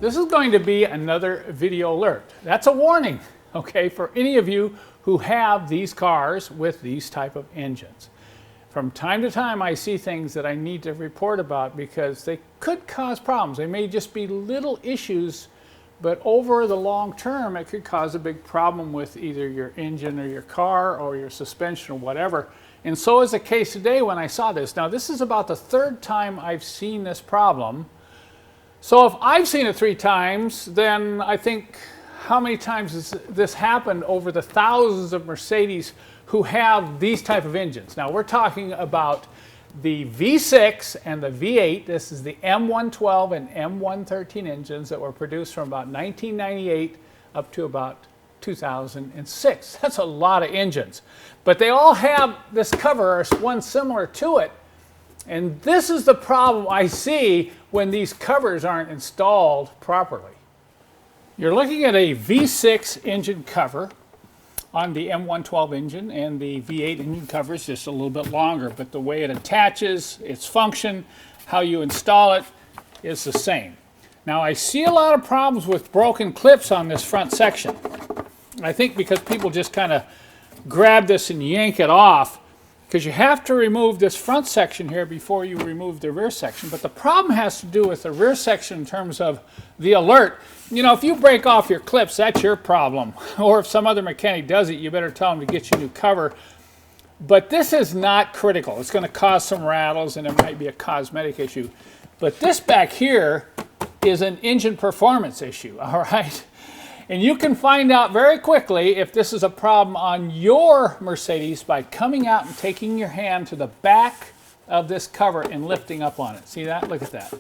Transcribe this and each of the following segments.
This is going to be another video alert. That's a warning, okay, for any of you who have these cars with these type of engines. From time to time I see things that I need to report about because they could cause problems. They may just be little issues, but over the long term it could cause a big problem with either your engine or your car or your suspension or whatever. And so is the case today when I saw this. Now this is about the third time I've seen this problem. So if I've seen it 3 times, then I think how many times has this happened over the thousands of Mercedes who have these type of engines? Now we're talking about the V6 and the V8. This is the M112 and M113 engines that were produced from about 1998 up to about 2006. That's a lot of engines. But they all have this cover or one similar to it. And this is the problem I see when these covers aren't installed properly. You're looking at a V6 engine cover on the M112 engine, and the V8 engine cover is just a little bit longer, but the way it attaches, its function, how you install it is the same. Now I see a lot of problems with broken clips on this front section. I think because people just kind of grab this and yank it off, because you have to remove this front section here before you remove the rear section. But the problem has to do with the rear section in terms of the alert. You know, if you break off your clips, that's your problem. Or if some other mechanic does it, you better tell them to get you a new cover. But this is not critical. It's going to cause some rattles and it might be a cosmetic issue. But this back here is an engine performance issue, all right? And you can find out very quickly if this is a problem on your Mercedes by coming out and taking your hand to the back of this cover and lifting up on it. See that? Look at that.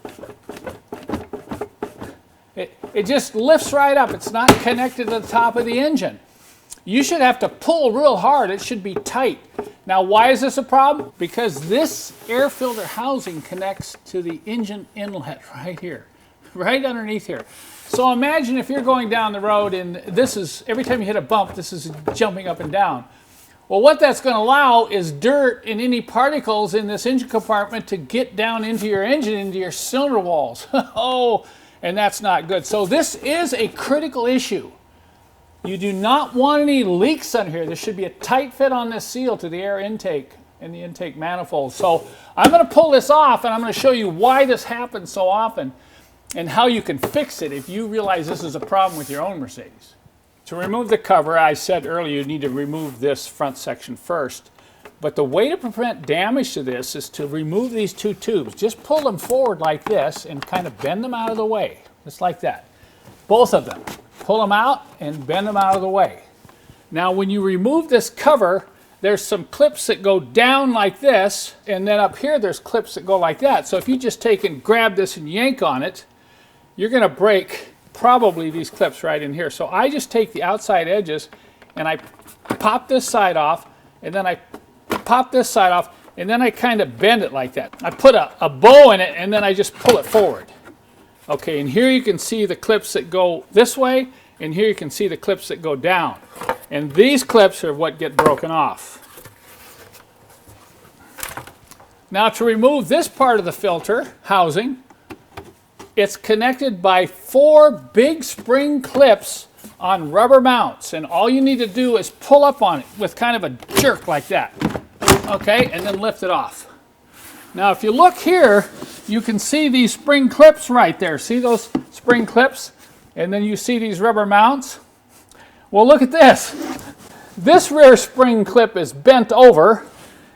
It just lifts right up. It's not connected to the top of the engine. You should have to pull real hard. It should be tight. Now, why is this a problem? Because this air filter housing connects to the engine inlet right here, right underneath here. So imagine if you're going down the road and this is, every time you hit a bump, this is jumping up and down. Well, what that's going to allow is dirt and any particles in this engine compartment to get down into your engine, into your cylinder walls. Oh, and that's not good. So this is a critical issue. You do not want any leaks on here. There should be a tight fit on this seal to the air intake and the intake manifold. So I'm going to pull this off and I'm going to show you why this happens so often and how you can fix it if you realize this is a problem with your own Mercedes. To remove the cover, I said earlier you need to remove this front section first. But the way to prevent damage to this is to remove these 2 tubes. Just pull them forward like this and kind of bend them out of the way, just like that. Both of them. Pull them out and bend them out of the way. Now when you remove this cover, there's some clips that go down like this, and then up here there's clips that go like that. So if you just take and grab this and yank on it, you're going to break probably these clips right in here. So I just take the outside edges and I pop this side off, and then I pop this side off, and then I kind of bend it like that. I put a bow in it and then I just pull it forward. Okay, and here you can see the clips that go this way, and here you can see the clips that go down. And these clips are what get broken off. Now to remove this part of the filter housing, it's connected by 4 big spring clips on rubber mounts, and all you need to do is pull up on it with kind of a jerk like that, okay, and then lift it off. Now if you look here, you can see these spring clips right there. See those spring clips? And then you see these rubber mounts. Well, look at this. This rear spring clip is bent over,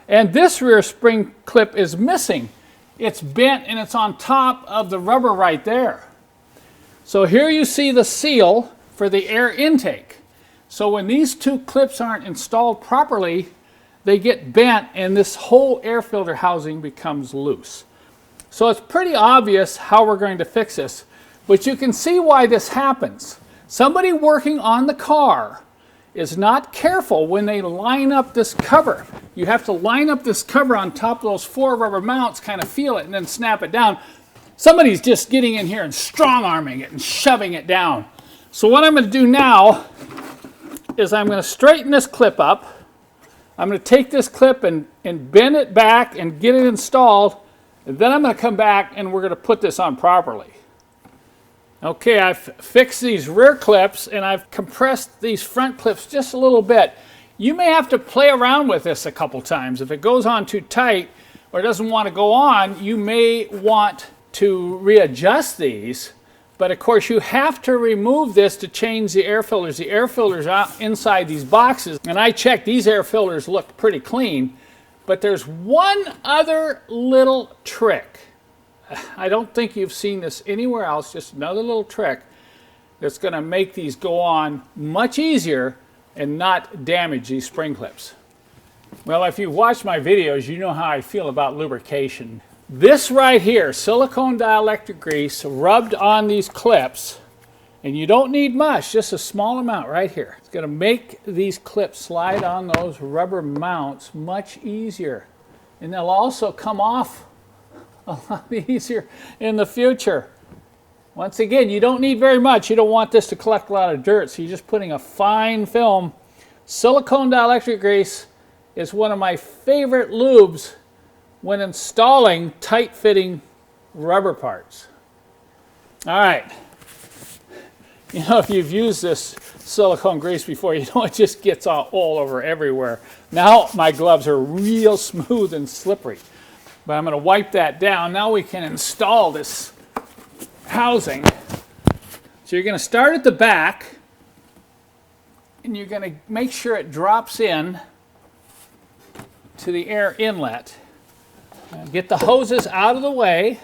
and this rear spring clip is missing. It's bent and it's on top of the rubber right there. So here you see the seal for the air intake. So when these 2 clips aren't installed properly, they get bent and this whole air filter housing becomes loose. So it's pretty obvious how we're going to fix this, but you can see why this happens. Somebody working on the car is not careful when they line up this cover. You have to line up this cover on top of those 4 rubber mounts, kind of feel it, and then snap it down. Somebody's just getting in here and strong-arming it and shoving it down. So what I'm going to do now is I'm going to straighten this clip up. I'm going to take this clip and bend it back and get it installed, and then I'm going to come back and we're going to put this on properly. Okay, I've fixed these rear clips and I've compressed these front clips just a little bit. You may have to play around with this a couple times. If it goes on too tight or doesn't want to go on, you may want to readjust these. But of course you have to remove this to change the air filters. The air filters are inside these boxes, and I checked, these air filters look pretty clean. But there's one other little trick. I don't think you've seen this anywhere else, just another little trick that's going to make these go on much easier and not damage these spring clips. Well, if you've watched my videos, you know how I feel about lubrication. This right here, silicone dielectric grease rubbed on these clips, and you don't need much, just a small amount right here. It's going to make these clips slide on those rubber mounts much easier. And they'll also come off a lot easier in the future. Once again, you don't need very much. You don't want this to collect a lot of dirt, so you're just putting a fine film. Silicone dielectric grease is one of my favorite lubes when installing tight-fitting rubber parts. All right. You know, if you've used this silicone grease before, you know it just gets all over everywhere. Now my gloves are real smooth and slippery. But I'm going to wipe that down. Now we can install this housing. So you're going to start at the back, and you're going to make sure it drops in to the air inlet. Get the hoses out of the way.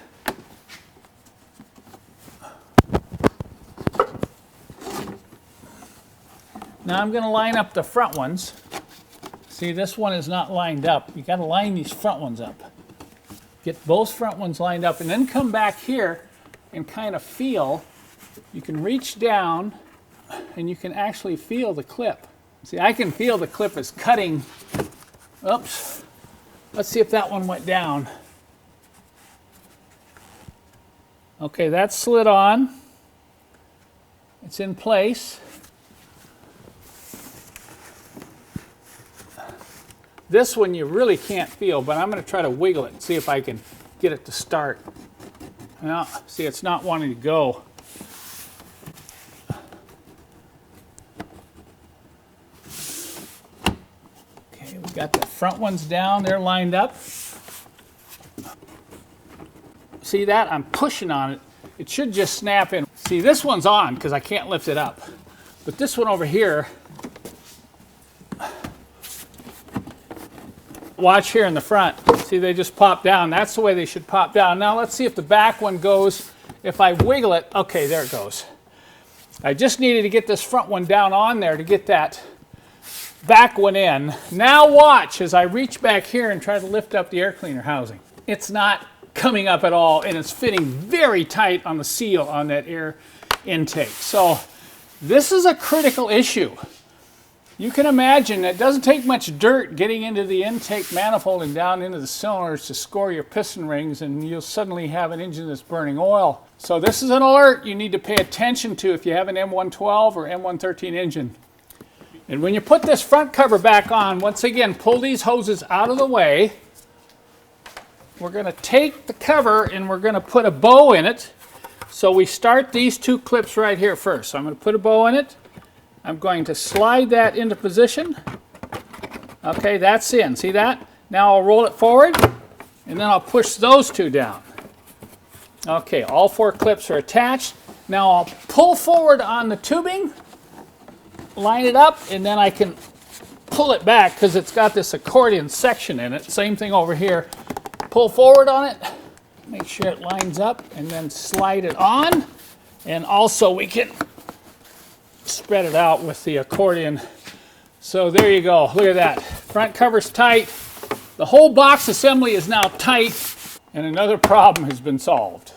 Now I'm going to line up the front ones. See, this one is not lined up. You got to line these front ones up. Get both front ones lined up, and then come back here and kind of feel. You can reach down and you can actually feel the clip. See, I can feel the clip is cutting. Oops. Let's see if that one went down. Okay, that's slid on. It's in place. This one you really can't feel, but I'm going to try to wiggle it and see if I can get it to start. Now, see, it's not wanting to go. Okay, we got the front ones down. They're lined up. See that? I'm pushing on it. It should just snap in. See, this one's on because I can't lift it up. But this one over here, watch here in the front. See, they just pop down. That's the way they should pop down. Now let's see if the back one goes. If I wiggle it, okay, there it goes. I just needed to get this front one down on there to get that back one in. Now watch as I reach back here and try to lift up the air cleaner housing. It's not coming up at all, and it's fitting very tight on the seal on that air intake. So this is a critical issue. You can imagine it doesn't take much dirt getting into the intake manifold and down into the cylinders to score your piston rings, and you'll suddenly have an engine that's burning oil. So this is an alert you need to pay attention to if you have an M112 or M113 engine. And when you put this front cover back on, once again, pull these hoses out of the way. We're going to take the cover and we're going to put a bow in it. So we start these two clips right here first. So I'm going to put a bow in it. I'm going to slide that into position. Okay, that's in. See that? Now I'll roll it forward, and then I'll push those two down. Okay, all four clips are attached. Now I'll pull forward on the tubing, line it up, and then I can pull it back because it's got this accordion section in it. Same thing over here. Pull forward on it, make sure it lines up, and then slide it on. And also we can spread it out with the accordion. So there you go. Look at that. Front cover's tight. The whole box assembly is now tight, and another problem has been solved.